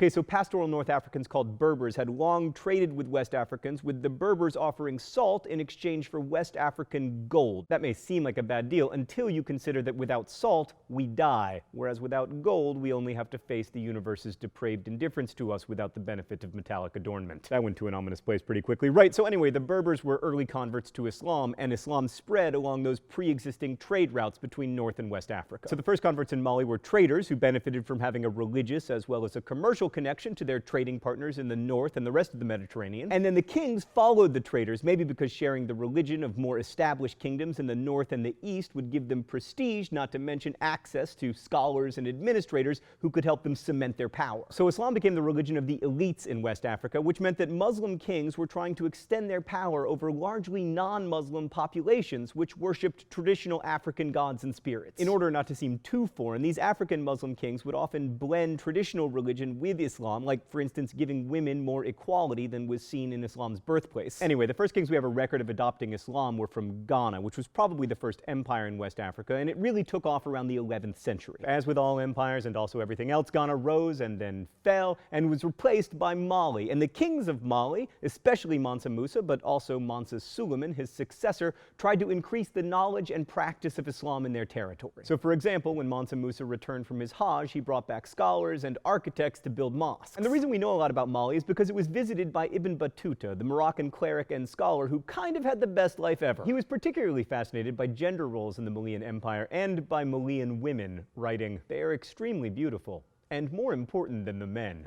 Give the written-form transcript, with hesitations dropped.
Okay, so pastoral North Africans called Berbers had long traded with West Africans, with the Berbers offering salt in exchange for West African gold. That may seem like a bad deal until you consider that without salt, we die, whereas without gold, we only have to face the universe's depraved indifference to us without the benefit of metallic adornment. That went to an ominous place pretty quickly. Right, so anyway, the Berbers were early converts to Islam, and Islam spread along those pre-existing trade routes between North and West Africa. So the first converts in Mali were traders who benefited from having a religious as well as a commercial connection to their trading partners in the north and the rest of the Mediterranean. And then the kings followed the traders, maybe because sharing the religion of more established kingdoms in the north and the east would give them prestige, not to mention access to scholars and administrators who could help them cement their power. So Islam became the religion of the elites in West Africa, which meant that Muslim kings were trying to extend their power over largely non-Muslim populations which worshipped traditional African gods and spirits. In order not to seem too foreign, these African Muslim kings would often blend traditional religion with Islam, like, for instance, giving women more equality than was seen in Islam's birthplace. Anyway, the first kings we have a record of adopting Islam were from Ghana, which was probably the first empire in West Africa, and it really took off around the 11th century. As with all empires and also everything else, Ghana rose and then fell and was replaced by Mali. And the kings of Mali, especially Mansa Musa, but also Mansa Suleiman, his successor, tried to increase the knowledge and practice of Islam in their territory. So, for example, when Mansa Musa returned from his Hajj, he brought back scholars and architects to build mosques. And the reason we know a lot about Mali is because it was visited by Ibn Battuta, the Moroccan cleric and scholar who kind of had the best life ever. He was particularly fascinated by gender roles in the Malian Empire and by Malian women, writing, "They are extremely beautiful and more important than the men."